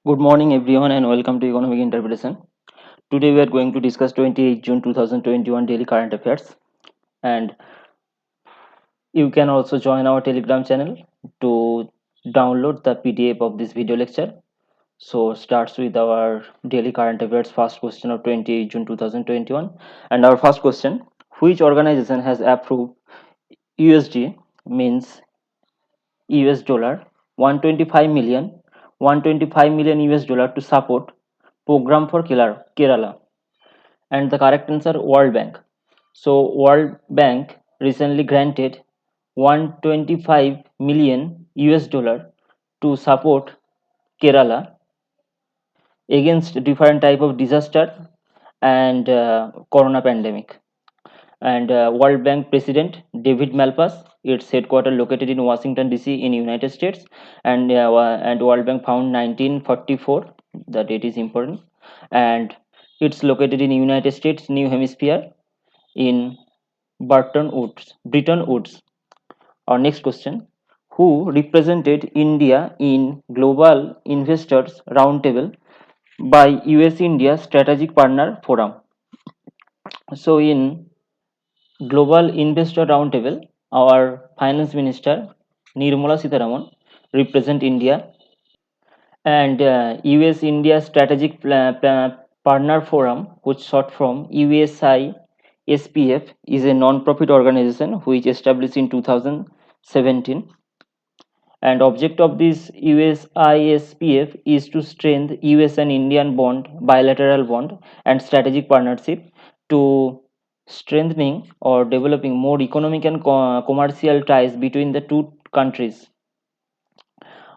Good morning, everyone, and welcome to Economic Interpretation. Today, we are going to discuss 28 June 2021 daily current affairs, and you can also join our Telegram channel to download the PDF of this video lecture. So, starts with our daily current affairs first question of 28 June 2021, and our first question: which organization has approved USD means US dollar 125 million 125 million US dollar to support program for Kerala? And the correct answer, World Bank. So World Bank recently granted 125 million US dollar to support Kerala against different type of disaster and corona pandemic. And World Bank President David Malpass, its headquarters located in Washington DC in United States, and World Bank found 1944. The date is important, and it's located in United States, New Hemisphere, in Bretton Woods. Our next question: who represented India in Global Investors Roundtable by US India Strategic Partner Forum? So, in Global Investor Roundtable, our Finance Minister Nirmala Sitharaman represent India, and US India Strategic Partner Forum, which short from USI SPF, is a non-profit organization which established in 2017, and object of this USISPF is to strengthen US and Indian bond, bilateral bond and strategic partnership to strengthening or developing more economic and commercial ties between the two countries.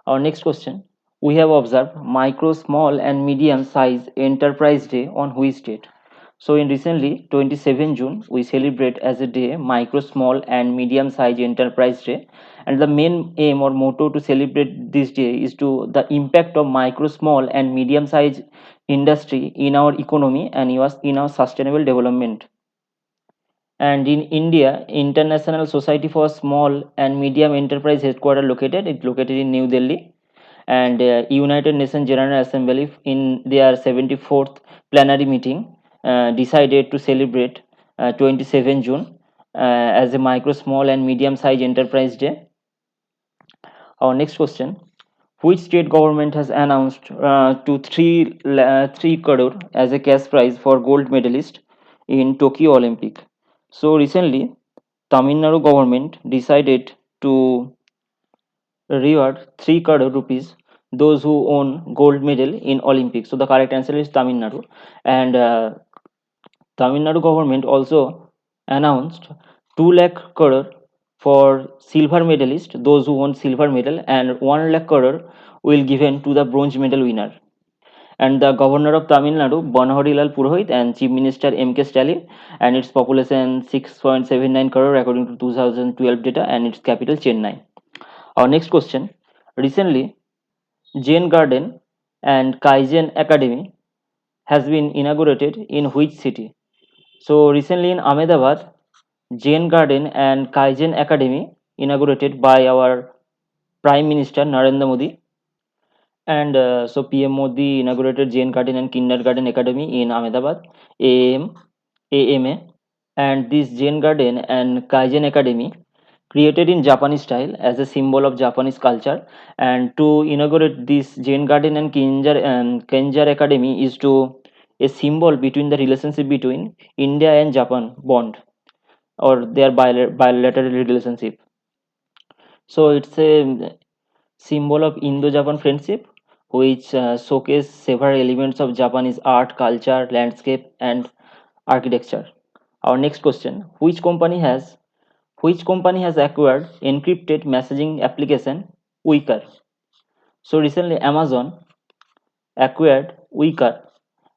Our next question: we have observed micro, small, and medium size enterprise day on which date? So, in recently 27 June, we celebrate as a day micro, small, and medium size enterprise day. And the main aim or motto to celebrate this day is to the impact of micro, small, and medium size industry in our economy and in our sustainable development. And in India, International Society for Small and Medium Enterprise headquarters located. It's located in New Delhi, and United Nations General Assembly in their 74th plenary meeting decided to celebrate 27 June as a micro, small, and medium size enterprise day. Our next question: which state government has announced to 3 crore as a cash prize for gold medalist in Tokyo Olympic? So recently, Tamil Nadu government decided to reward 3 crore rupees those who won gold medal in Olympics. So the correct answer is Tamil Nadu. And Tamil Nadu government also announced 2 lakh crore for silver medalist, those who won silver medal, and 1 lakh crore will given to the bronze medal winner. And the governor of Tamil Nadu, Banoharilal Purohit, and Chief Minister M.K. Stalin, and its population 6.79 crore according to 2012 data, and its capital Chennai. Our next question: recently, Jain Garden and Kaizen Academy has been inaugurated in which city? So recently in Ahmedabad, Jain Garden and Kaizen Academy inaugurated by our Prime Minister Narendra Modi. And so PM Modi inaugurated Jain Garden and Kindergarten Academy in Ahmedabad, AMA. And this Jain Garden and Kaizen Academy created in Japanese style as a symbol of Japanese culture. And to inaugurate this Jain Garden and Kenjar Academy is to a symbol between the relationship between India and Japan bond or their bilateral relationship. So it's a symbol of Indo-Japan friendship, which showcase several elements of Japanese art, culture, landscape, and architecture. Our next question: which company has acquired encrypted messaging application Wicker? So recently, Amazon acquired Wicker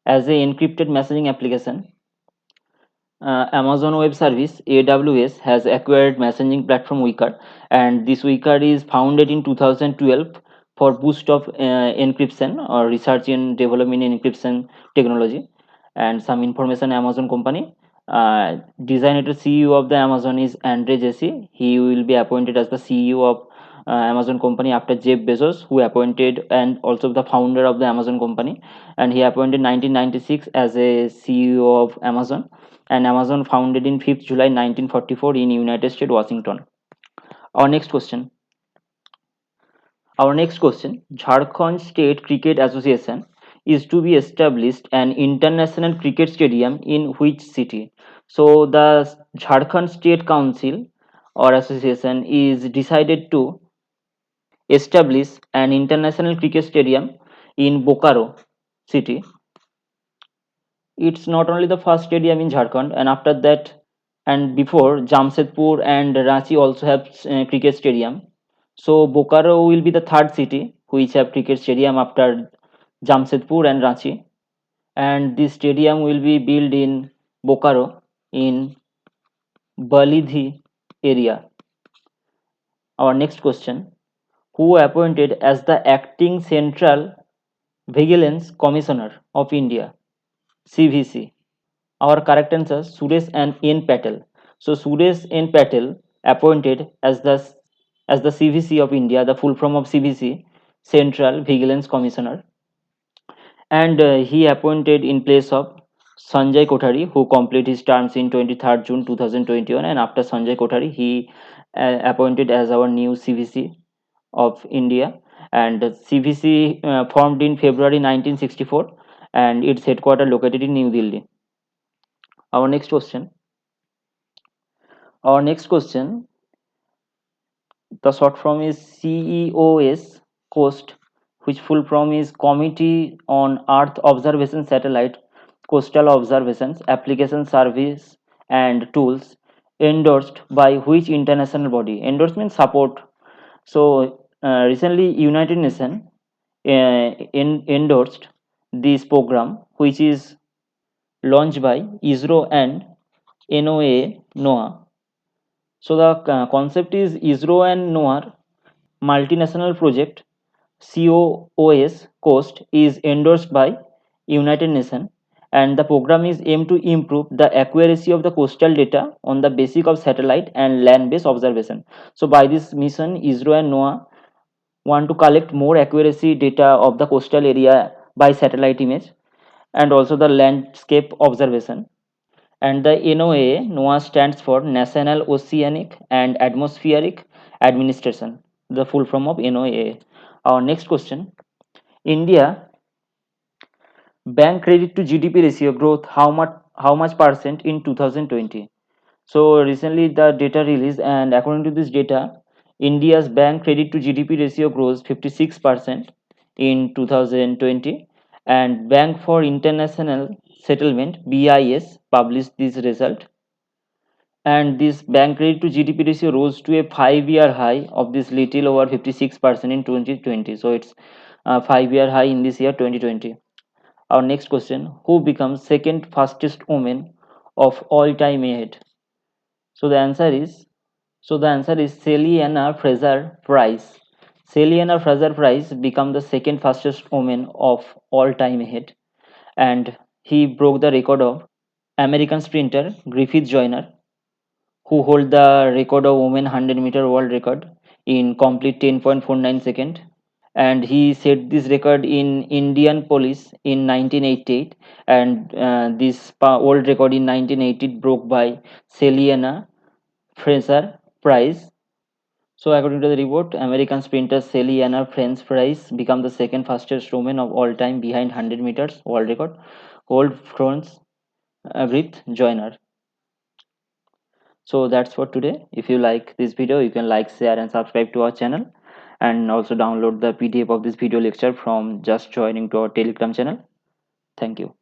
as a encrypted messaging application. Amazon Web Service (AWS) has acquired messaging platform Wicker, and this Wicker is founded in 2012 for boost of encryption or research and development in encryption technology. And some information: Amazon company. Designated CEO of the Amazon is Andre Jassy. He will be appointed as the CEO of Amazon company after Jeff Bezos, who appointed, and also the founder of the Amazon company, and he appointed 1996 as a CEO of Amazon. And Amazon founded in 5th July 1944 in United States, Washington. Our next question. Our next question: Jharkhand State Cricket Association is to be established an international cricket stadium in which city? So the Jharkhand State Council or association is decided to establish an international cricket stadium in Bokaro city. It's not only the first stadium in Jharkhand, and after that, and before, Jamshedpur and Ranchi also have cricket stadium. So Bokaro will be the third city which have cricket stadium after Jamshedpur and Ranchi, and this stadium will be built in Bokaro in Balidhi area. Our next question: Who appointed as the acting Central Vigilance Commissioner of India (CVC)? Our correct answer: Suresh and N. Patel. So Suresh N. Patel appointed as the CVC of India, the full form of CVC, Central Vigilance Commissioner, and he appointed in place of Sanjay Kothari, who completed his terms in 23rd June 2021, and after Sanjay Kothari, he appointed as our new CVC of India, and CVC formed in February 1964, and its headquarters located in New Delhi. Our next question. Our next question, the short form is CEOS COAST, which full form is Committee on Earth Observation Satellite Coastal Observations Application Service and Tools, endorsed by which international body? Endorsement support. So recently, United Nations endorsed this program, which is launched by ISRO and NOAA. So the concept is ISRO and NOAA multinational project COOS Coast is endorsed by United Nations, and the program is aimed to improve the accuracy of the coastal data on the basis of satellite and land-based observation. So by this mission, ISRO and NOAA want to collect more accuracy data of the coastal area by satellite image and also the landscape observation. And the NOAA stands for National Oceanic and Atmospheric Administration, the full form of NOAA. Our next question: India bank credit to GDP ratio growth how much percent in 2020? So recently the data released, and according to this data, India's bank credit to GDP ratio grows 56% in 2020, and Bank for International Settlement (BIS) published this result, and this bank credit to GDP ratio rose to a 5-year high of this little over 56% in 2020. So it's a 5-year high in this year 2020. Our next question: Who becomes second fastest woman of all time ahead? So the answer is Sally Anna Fraser Price. Sally Anna Fraser Price became the second fastest woman of all time ahead, and he broke the record of American sprinter Griffith Joyner, who hold the record of women 100-meter world record in complete 10.49 seconds. And he set this record in Indianapolis in 1988, and this world record in 1980 broke by Selena Fraser Price. So according to the report, American sprinter Selena Fraser Price became the second fastest woman of all time behind 100 meters world record, hold Franz Griffith Joyner. So that's for today. If you like this video, you can like, share and subscribe to our channel, and also download the PDF of this video lecture from just joining to our Telegram channel. Thank you.